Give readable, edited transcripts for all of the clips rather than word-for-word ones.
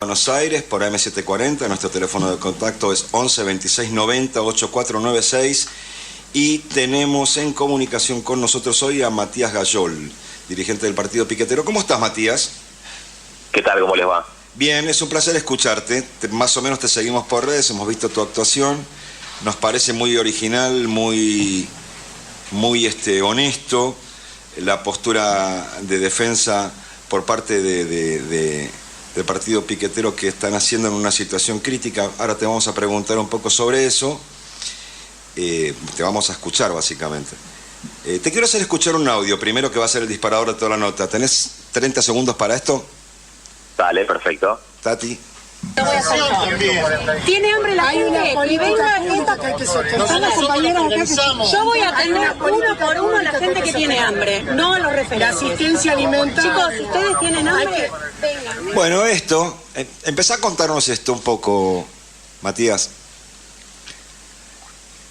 Buenos Aires por AM740, nuestro teléfono de contacto es 11 26 90 8496 y tenemos en comunicación con nosotros hoy a Matías Gayol, dirigente del Partido Piquetero. ¿Cómo estás, Matías? ¿Qué tal? ¿Cómo les va? Bien, es un placer escucharte. Más o menos te seguimos por redes, hemos visto tu actuación. Nos parece muy original, muy honesto la postura de defensa por parte del Partido Piquetero que están haciendo en una situación crítica. Ahora te vamos a preguntar un poco sobre eso. Te vamos a escuchar, básicamente. Te quiero hacer escuchar un audio, primero, que va a ser el disparador de toda la nota. ¿Tenés 30 segundos para esto? Dale, perfecto. Tati. Tiene hambre la gente y venga yo voy a atender uno por uno a la gente que tiene hambre, no a los referentes. La asistencia alimentaria. Chicos, si ustedes tienen hambre, vengan. Bueno, empezá a contarnos esto un poco, Matías.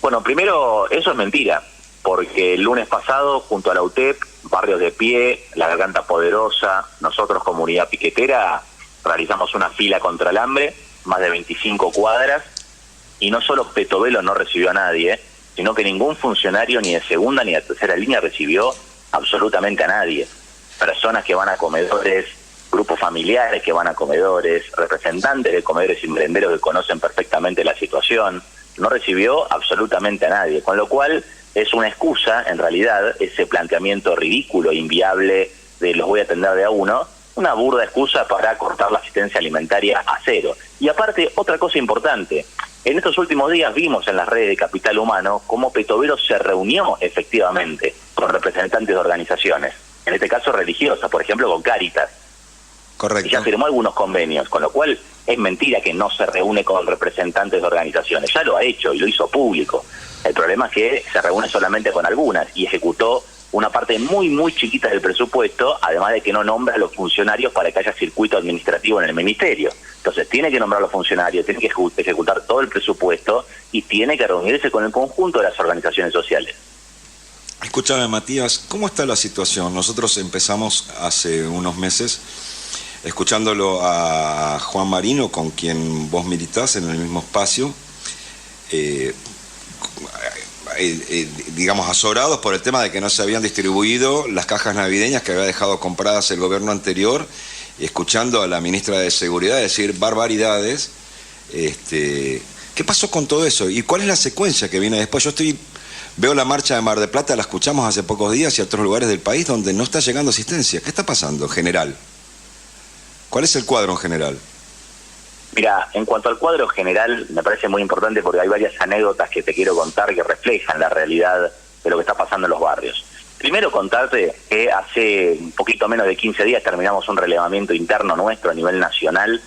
Bueno, primero, eso es mentira, porque el lunes pasado, junto a la UTEP, Barrios de Pie, La Garganta Poderosa, nosotros, Comunidad Piquetera, realizamos una fila contra el hambre, más de 25 cuadras, y no solo Petovelo no recibió a nadie, sino que ningún funcionario ni de segunda ni de tercera línea recibió absolutamente a nadie. Personas que van a comedores, grupos familiares que van a comedores, representantes de comedores y merenderos que conocen perfectamente la situación, no recibió absolutamente a nadie, con lo cual es una excusa, en realidad, ese planteamiento ridículo e inviable de los voy a atender de a uno, una burda excusa para cortar la asistencia alimentaria a cero. Y aparte, otra cosa importante, en estos últimos días vimos en las redes de Capital Humano cómo Petovelo se reunió efectivamente con representantes de organizaciones, en este caso religiosas, por ejemplo con Cáritas. Correcto. Y ya firmó algunos convenios, con lo cual es mentira que no se reúne con representantes de organizaciones. Ya lo ha hecho y lo hizo público. El problema es que se reúne solamente con algunas y ejecutó una parte muy, muy chiquita del presupuesto, además de que no nombra a los funcionarios para que haya circuito administrativo en el ministerio. Entonces tiene que nombrar a los funcionarios, tiene que ejecutar todo el presupuesto y tiene que reunirse con el conjunto de las organizaciones sociales. Escúchame, Matías, ¿cómo está la situación? Nosotros empezamos hace unos meses escuchándolo a Juan Marino, con quien vos militás en el mismo espacio, digamos, azorados por el tema de que no se habían distribuido las cajas navideñas que había dejado compradas el gobierno anterior, y escuchando a la ministra de Seguridad decir barbaridades. ¿Qué pasó con todo eso? ¿Y cuál es la secuencia que viene después? Veo la marcha de Mar del Plata, la escuchamos hace pocos días, y otros lugares del país donde no está llegando asistencia. ¿Qué está pasando en general? ¿Cuál es el cuadro en general? Mira, en cuanto al cuadro general, me parece muy importante porque hay varias anécdotas que te quiero contar que reflejan la realidad de lo que está pasando en los barrios. Primero, contarte que hace un poquito menos de 15 días terminamos un relevamiento interno nuestro a nivel nacional,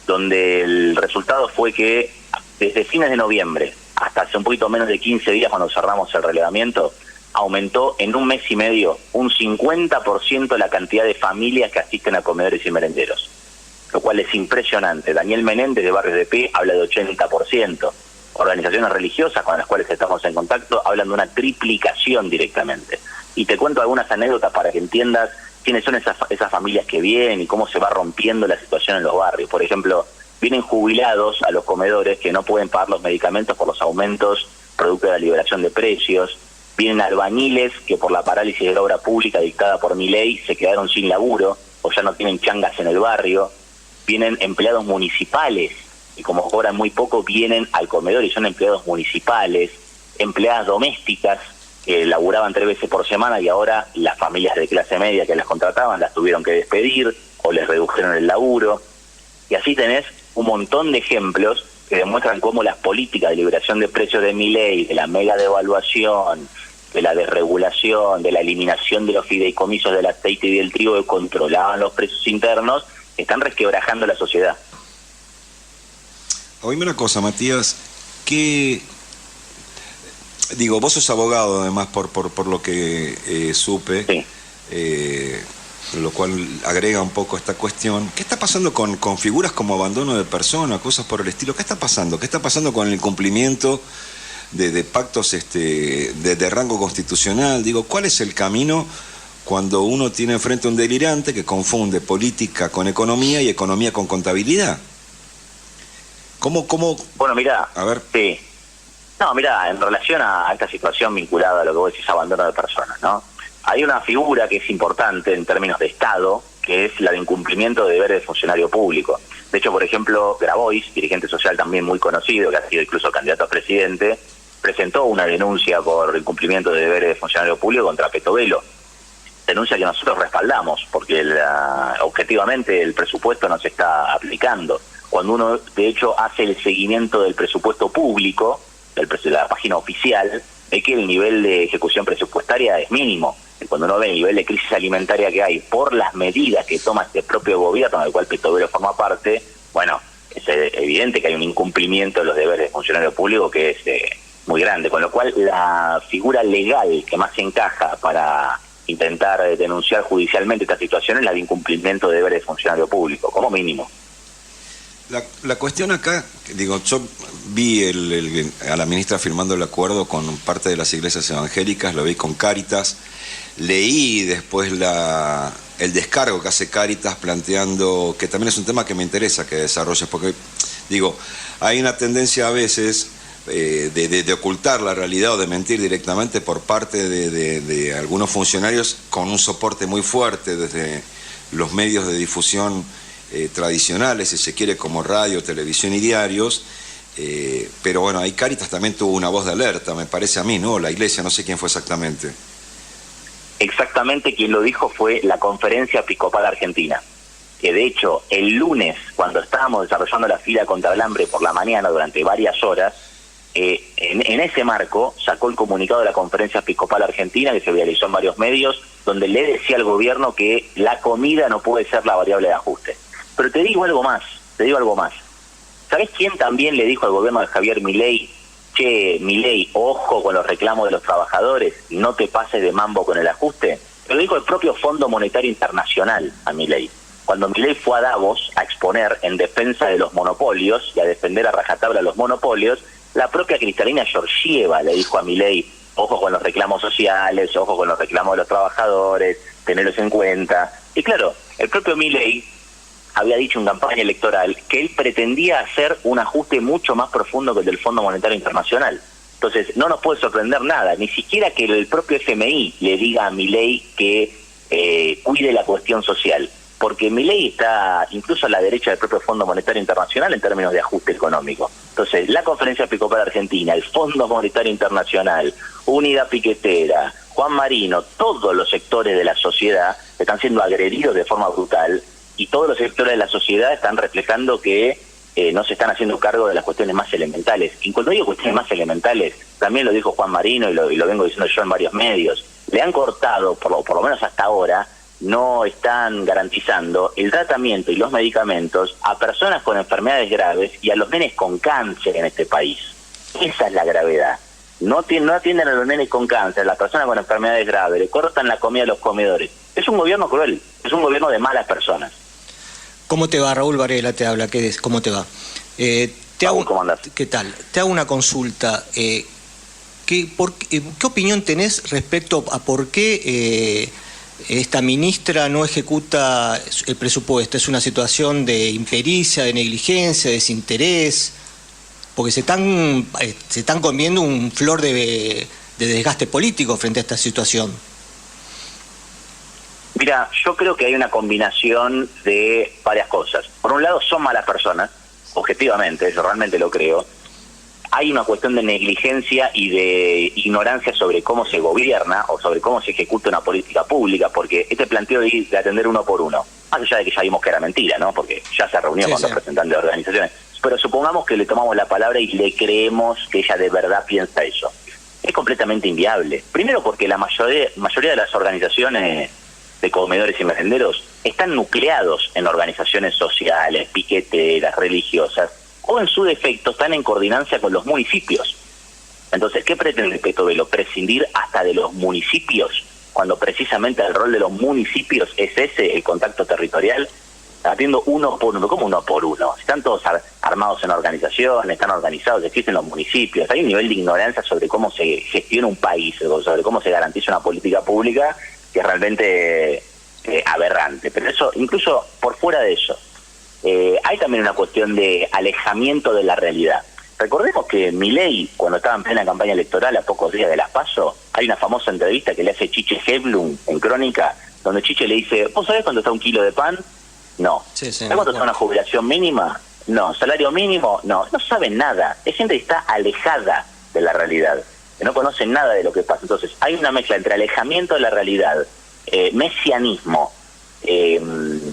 donde el resultado fue que desde fines de noviembre hasta hace un poquito menos de 15 días, cuando cerramos el relevamiento, aumentó en un mes y medio un 50% la cantidad de familias que asisten a comedores y merenderos, lo cual es impresionante. Daniel Menéndez de Barrios de Pie habla de 80%. Organizaciones religiosas con las cuales estamos en contacto hablan de una triplicación directamente. Y te cuento algunas anécdotas para que entiendas quiénes son esas familias que vienen y cómo se va rompiendo la situación en los barrios. Por ejemplo, vienen jubilados a los comedores que no pueden pagar los medicamentos por los aumentos producto de la liberación de precios. Vienen albañiles que por la parálisis de la obra pública dictada por Milei se quedaron sin laburo o ya no tienen changas en el barrio. Vienen empleados municipales y como cobran muy poco vienen al comedor y son empleados municipales, empleadas domésticas que laburaban 3 veces por semana y ahora las familias de clase media que las contrataban las tuvieron que despedir o les redujeron el laburo. Y así tenés un montón de ejemplos que demuestran cómo las políticas de liberación de precios de Milei, de la mega devaluación, de la desregulación, de la eliminación de los fideicomisos del aceite y del trigo que controlaban los precios internos, están resquebrajando la sociedad. Oíme una cosa, Matías, vos sos abogado además por lo que supe, Sí. Lo cual agrega un poco esta cuestión. ¿Qué está pasando con figuras como abandono de persona, cosas por el estilo? ¿Qué está pasando? ¿Qué está pasando con el incumplimiento de pactos de rango constitucional? ¿Cuál es el camino cuando uno tiene enfrente a un delirante que confunde política con economía y economía con contabilidad. ¿Cómo? Bueno, mirá, a ver. Sí. No, mirá, en relación a esta situación vinculada a lo que vos decís, abandono de personas, ¿no? Hay una figura que es importante en términos de Estado, que es la de incumplimiento de deberes de funcionario público. De hecho, por ejemplo, Grabois, dirigente social también muy conocido, que ha sido incluso candidato a presidente, presentó una denuncia por incumplimiento de deberes de funcionario público contra Petovelo. Denuncia que nosotros respaldamos, porque objetivamente el presupuesto no se está aplicando. Cuando uno, de hecho, hace el seguimiento del presupuesto público, de la página oficial, ve que el nivel de ejecución presupuestaria es mínimo. Y cuando uno ve el nivel de crisis alimentaria que hay por las medidas que toma este propio gobierno, del cual Petovelo forma parte, bueno, es evidente que hay un incumplimiento de los deberes de funcionario público que es muy grande, con lo cual la figura legal que más encaja para intentar denunciar judicialmente esta situación es la de incumplimiento de deberes de funcionario público, como mínimo. La cuestión acá, digo, yo vi a la ministra firmando el acuerdo con parte de las iglesias evangélicas, lo vi con Cáritas, leí después el descargo que hace Cáritas planteando, que también es un tema que me interesa que desarrolles, porque, digo, hay una tendencia a veces de ocultar la realidad o de mentir directamente por parte de algunos funcionarios con un soporte muy fuerte desde los medios de difusión tradicionales, si se quiere, como radio, televisión y diarios, pero bueno, ahí Cáritas también tuvo una voz de alerta, me parece a mí, ¿no? La iglesia, no sé quién fue exactamente. Exactamente quien lo dijo fue la Conferencia Episcopal Argentina, que de hecho el lunes, cuando estábamos desarrollando la fila contra el hambre por la mañana durante varias horas, en ese marco sacó el comunicado de la Conferencia Episcopal Argentina, que se realizó en varios medios, donde le decía al gobierno que la comida no puede ser la variable de ajuste. Pero te digo algo más. ¿Sabés quién también le dijo al gobierno de Javier Milei, che, Milei, ojo con los reclamos de los trabajadores, no te pases de mambo con el ajuste? Lo dijo el propio Fondo Monetario Internacional a Milei. Cuando Milei fue a Davos a exponer en defensa de los monopolios y a defender a rajatabla los monopolios, la propia Cristalina Georgieva le dijo a Milei, ojo con los reclamos sociales, ojo con los reclamos de los trabajadores, tenerlos en cuenta. Y claro, el propio Milei había dicho en campaña electoral que él pretendía hacer un ajuste mucho más profundo que el del Fondo Monetario Internacional. Entonces, no nos puede sorprender nada, ni siquiera que el propio FMI le diga a Milei que cuide la cuestión social, porque Milei está incluso a la derecha del propio Fondo Monetario Internacional en términos de ajuste económico. Entonces, la Conferencia Episcopal Argentina, el Fondo Monetario Internacional, Unidad Piquetera, Juan Marino, todos los sectores de la sociedad están siendo agredidos de forma brutal, y todos los sectores de la sociedad están reflejando que no se están haciendo cargo de las cuestiones más elementales. Y cuando digo cuestiones más elementales, también lo dijo Juan Marino y lo vengo diciendo yo en varios medios, le han cortado, por lo menos hasta ahora, no están garantizando el tratamiento y los medicamentos a personas con enfermedades graves y a los nenes con cáncer en este país. Esa es la gravedad. No atienden a los nenes con cáncer, a las personas con enfermedades graves, le cortan la comida a los comedores. Es un gobierno cruel, es un gobierno de malas personas. ¿Cómo te va? Raúl Varela te habla. ¿Cómo te va? ¿Cómo andás? ¿Qué tal? Te hago una consulta. ¿Qué opinión tenés respecto a por qué esta ministra no ejecuta el presupuesto? ¿Es una situación de impericia, de negligencia, de desinterés? Porque se están comiendo un flor de desgaste político frente a esta situación. Mira, yo creo que hay una combinación de varias cosas. Por un lado, son malas personas, objetivamente, yo realmente lo creo. Hay una cuestión de negligencia y de ignorancia sobre cómo se gobierna o sobre cómo se ejecuta una política pública, porque este planteo de atender uno por uno, más allá de que ya vimos que era mentira, ¿no? Porque ya se reunió con representantes de organizaciones, pero supongamos que le tomamos la palabra y le creemos que ella de verdad piensa eso. Es completamente inviable. Primero porque la mayoría de las organizaciones de comedores y merenderos están nucleados en organizaciones sociales, piqueteras, religiosas, o en su defecto están en coordinancia con los municipios. Entonces, ¿qué pretende Petovelo? ¿Prescindir hasta de los municipios? Cuando precisamente el rol de los municipios es ese, el contacto territorial, atiendo uno por uno. ¿Cómo uno por uno? Están todos armados en organizaciones, están organizados, existen los municipios. Hay un nivel de ignorancia sobre cómo se gestiona un país, sobre cómo se garantiza una política pública, que es realmente aberrante. Pero eso, incluso por fuera de eso, hay también una cuestión de alejamiento de la realidad. Recordemos que Milei, cuando estaba en plena campaña electoral a pocos días de las PASO, hay una famosa entrevista que le hace Chiche Heblum en Crónica, donde Chiche le dice, ¿vos sabés cuánto está un kilo de pan? No. Sí, ¿Sabés cuánto está una jubilación mínima? No. ¿Salario mínimo? No. No saben nada. Es gente que está alejada de la realidad, que no conocen nada de lo que pasa. Entonces, hay una mezcla entre alejamiento de la realidad, mesianismo,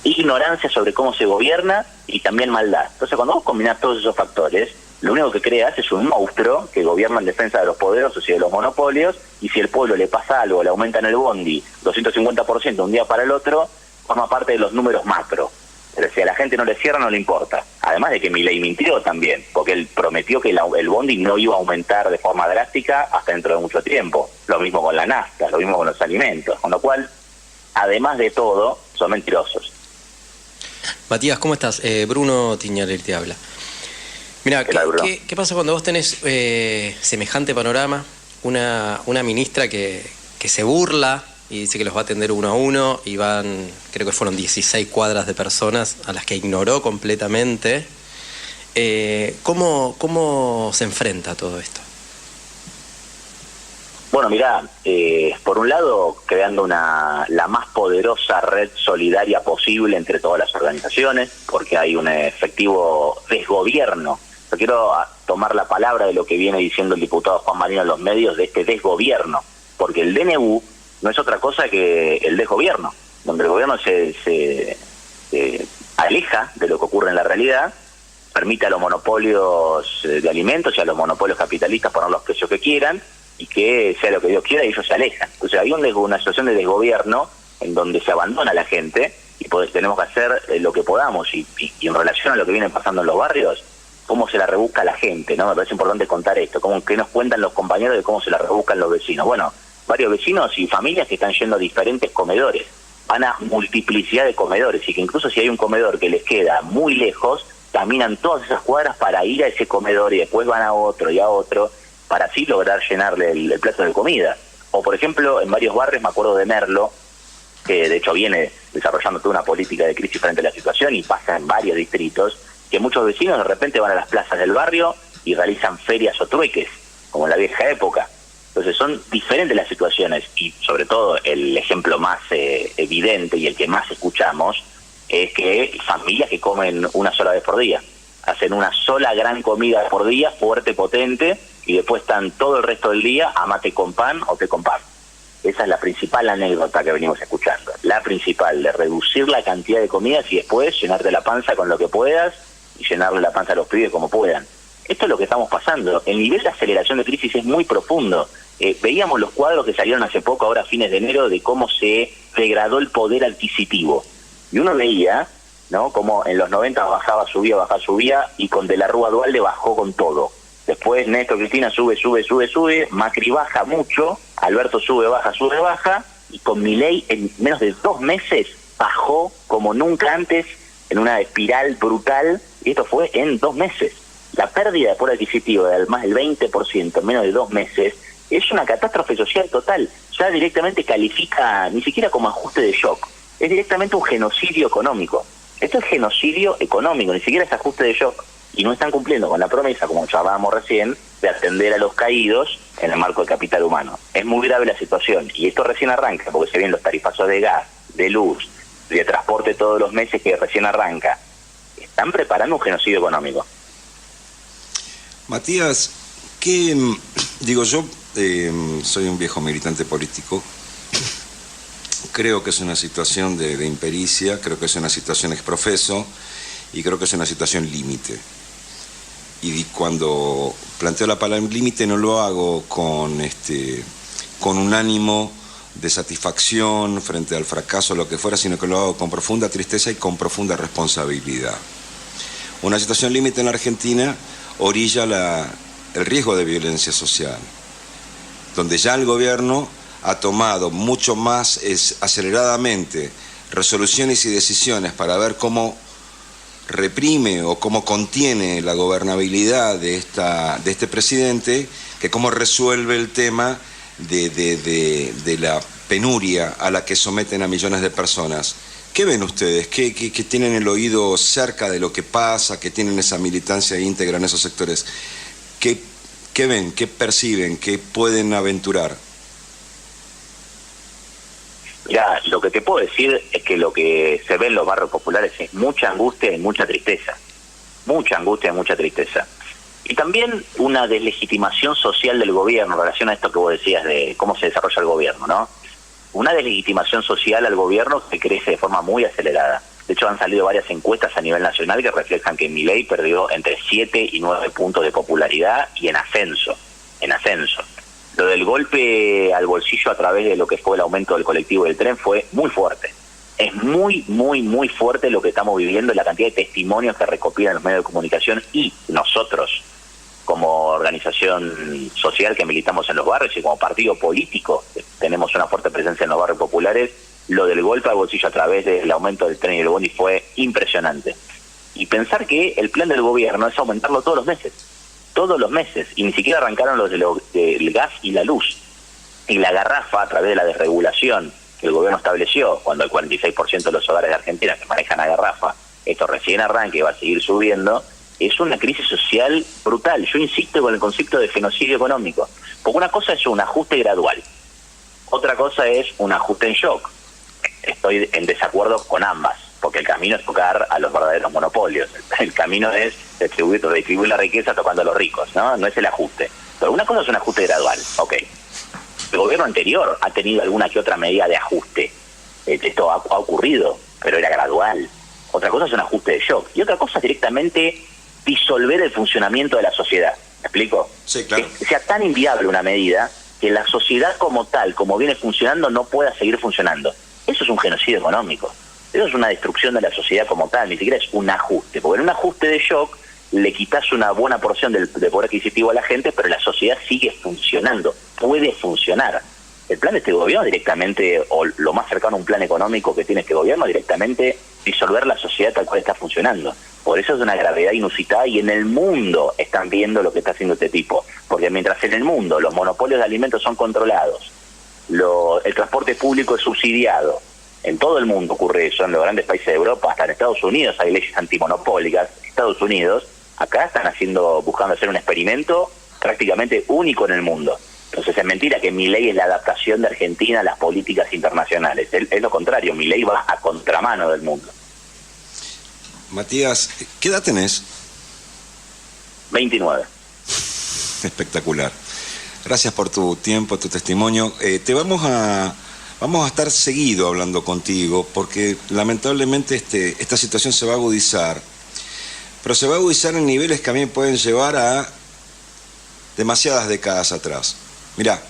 ignorancia sobre cómo se gobierna y también maldad. Entonces, cuando vos combinás todos esos factores, lo único que creas es un monstruo que gobierna en defensa de los poderosos y de los monopolios, y si el pueblo le pasa algo, le aumentan el bondi 250% de un día para el otro, forma parte de los números macro. Pero si a la gente no le cierra, no le importa. Además de que Milei mintió también, porque él prometió que el bondi no iba a aumentar de forma drástica hasta dentro de mucho tiempo. Lo mismo con la nafta, lo mismo con los alimentos. Con lo cual, además de todo, son mentirosos. Matías, ¿cómo estás? Bruno Tiñaler te habla. Mira, ¿qué pasa cuando vos tenés semejante panorama? Una ministra que se burla y dice que los va a atender uno a uno, y van, creo que fueron 16 cuadras de personas a las que ignoró completamente. ¿Cómo se enfrenta a todo esto? Bueno, mirá, por un lado, creando la más poderosa red solidaria posible entre todas las organizaciones, porque hay un efectivo desgobierno. Yo quiero tomar la palabra de lo que viene diciendo el diputado Juan Marino en los medios de este desgobierno, porque el DNU no es otra cosa que el desgobierno, donde el gobierno se aleja de lo que ocurre en la realidad, permite a los monopolios de alimentos y a los monopolios capitalistas poner los precios que quieran, y que sea lo que Dios quiera, y ellos se alejan. Entonces hay una situación de desgobierno en donde se abandona a la gente, y tenemos que hacer lo que podamos, y en relación a lo que viene pasando en los barrios, cómo se la rebusca la gente, ¿no? Me parece importante contar esto, qué nos cuentan los compañeros de cómo se la rebuscan los vecinos. Bueno, varios vecinos y familias que están yendo a diferentes comedores, van a multiplicidad de comedores, y que incluso si hay un comedor que les queda muy lejos, caminan todas esas cuadras para ir a ese comedor, y después van a otro y a otro, para así lograr llenarle el plato de comida. O por ejemplo, en varios barrios, me acuerdo de Merlo, que de hecho viene desarrollando toda una política de crisis frente a la situación, y pasa en varios distritos, que muchos vecinos de repente van a las plazas del barrio y realizan ferias o trueques, como en la vieja época. Entonces son diferentes las situaciones, y sobre todo el ejemplo más evidente y el que más escuchamos es que familias que comen una sola vez por día, hacen una sola gran comida por día, fuerte, potente, y después están todo el resto del día a mate con pan o té con pan. Esa es la principal anécdota que venimos escuchando, la principal, de reducir la cantidad de comidas y después llenarte la panza con lo que puedas y llenarle la panza a los pibes como puedan. Esto es lo que estamos pasando. El nivel de aceleración de crisis es muy profundo. Veíamos los cuadros que salieron hace poco, ahora a fines de enero, de cómo se degradó el poder adquisitivo. Y uno veía, ¿no?, como en los 90 bajaba, subía, y con De la Rúa Duhalde bajó con todo. Después Néstor Cristina sube, Macri baja mucho, Alberto sube, baja, y con Milei en menos de 2 meses bajó como nunca antes, en una espiral brutal, y esto fue en 2 meses. La pérdida de poder adquisitivo de más del 20% en menos de 2 meses es una catástrofe social total. Ya directamente califica, ni siquiera como ajuste de shock, es directamente un genocidio económico. Esto es genocidio económico, ni siquiera es ajuste de shock. Y no están cumpliendo con la promesa, como hablábamos recién, de atender a los caídos en el marco del capital humano. Es muy grave la situación, y esto recién arranca, porque se vienen los tarifazos de gas, de luz, de transporte todos los meses, que recién arranca. Están preparando un genocidio económico. Matías, yo soy un viejo militante político. Creo que es una situación de impericia, creo que es una situación exprofeso, y creo que es una situación límite. Y cuando planteo la palabra límite no lo hago con un ánimo de satisfacción frente al fracaso o lo que fuera, sino que lo hago con profunda tristeza y con profunda responsabilidad. Una situación límite en la Argentina orilla el riesgo de violencia social, donde ya el gobierno ha tomado mucho más aceleradamente resoluciones y decisiones para ver cómo reprime o cómo contiene la gobernabilidad de este presidente, que cómo resuelve el tema de la penuria a la que someten a millones de personas. ¿Qué ven ustedes? ¿Que tienen el oído cerca de lo que pasa, que tienen esa militancia íntegra en esos sectores? ¿Qué ven? ¿Qué perciben? ¿Qué pueden aventurar? Mirá, lo que te puedo decir es que lo que se ve en los barrios populares es mucha angustia y mucha tristeza. Mucha angustia y mucha tristeza. Y también una deslegitimación social del gobierno en relación a esto que vos decías de cómo se desarrolla el gobierno, ¿no? Una deslegitimación social al gobierno que crece de forma muy acelerada. De hecho, han salido varias encuestas a nivel nacional que reflejan que Milei perdió entre 7 y 9 puntos de popularidad y en ascenso. Lo del golpe al bolsillo a través de lo que fue el aumento del colectivo del tren fue muy fuerte. Es muy, muy, muy fuerte lo que estamos viviendo, la cantidad de testimonios que recopilan los medios de comunicación y nosotros, como organización social que militamos en los barrios y como partido político, tenemos una fuerte presencia en los barrios populares. Lo del golpe al bolsillo a través del aumento del tren y el bondi fue impresionante. Y pensar que el plan del gobierno es aumentarlo todos los meses, y ni siquiera arrancaron los del gas y la luz. Y la garrafa, a través de la desregulación que el gobierno estableció, cuando el 46% de los hogares de Argentina que manejan a garrafa, esto recién arranca y va a seguir subiendo, es una crisis social brutal. Yo insisto con el concepto de genocidio económico, porque una cosa es un ajuste gradual, otra cosa es un ajuste en shock. Estoy en desacuerdo con ambas, porque el camino es tocar a los verdaderos monopolios. El camino es redistribuir la riqueza tocando a los ricos, ¿no? No es el ajuste. Pero una cosa es un ajuste gradual, ok. El gobierno anterior ha tenido alguna que otra medida de ajuste. Esto ha ocurrido, pero era gradual. Otra cosa es un ajuste de shock. Y otra cosa es directamente disolver el funcionamiento de la sociedad. ¿Me explico? Sí, claro. Que sea tan inviable una medida que la sociedad como tal, como viene funcionando, no pueda seguir funcionando. Eso es un genocidio económico. Eso es una destrucción de la sociedad como tal, ni siquiera es un ajuste. Porque en un ajuste de shock le quitas una buena porción del poder adquisitivo a la gente, pero la sociedad sigue funcionando, puede funcionar. El plan de este gobierno directamente, o lo más cercano a un plan económico que tiene este gobierno, directamente disolver la sociedad tal cual está funcionando. Por eso es una gravedad inusitada, y en el mundo están viendo lo que está haciendo este tipo. Porque mientras en el mundo los monopolios de alimentos son controlados, el transporte público es subsidiado, en todo el mundo ocurre eso, en los grandes países de Europa, hasta en Estados Unidos hay leyes antimonopólicas. Estados Unidos, acá están buscando hacer un experimento prácticamente único en el mundo. Entonces es mentira que Milei es la adaptación de Argentina a las políticas internacionales. Es lo contrario, Milei va a contramano del mundo. Matías, ¿qué edad tenés? 29. Espectacular. Gracias por tu tiempo, tu testimonio. Vamos a estar seguido hablando contigo, porque lamentablemente esta situación se va a agudizar, pero se va a agudizar en niveles que a mí pueden llevar a demasiadas décadas atrás. Mirá,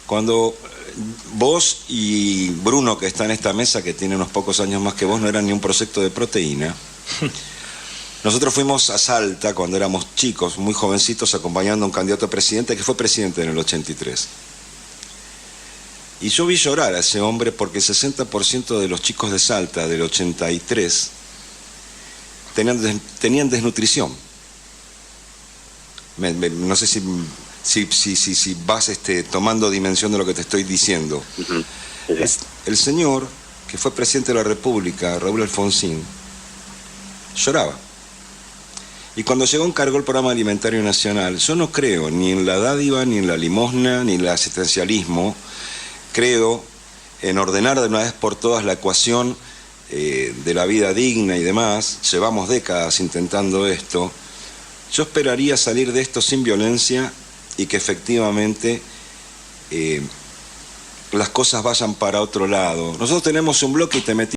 cuando vos y Bruno, que está en esta mesa, que tiene unos pocos años más que vos, no eran ni un proyecto de proteína, nosotros fuimos a Salta cuando éramos chicos, muy jovencitos, acompañando a un candidato a presidente que fue presidente en el 83. Y yo vi llorar a ese hombre porque el 60% de los chicos de Salta del 83 tenían desnutrición. No sé si vas tomando dimensión de lo que te estoy diciendo. Uh-huh. El señor, que fue presidente de la República, Raúl Alfonsín, lloraba. Y cuando llegó encargó el Programa Alimentario Nacional, yo no creo ni en la dádiva, ni en la limosna, ni en el asistencialismo. Creo en ordenar de una vez por todas la ecuación de la vida digna y demás. Llevamos décadas intentando esto. Yo esperaría salir de esto sin violencia y que efectivamente las cosas vayan para otro lado. Nosotros tenemos un bloque y te metí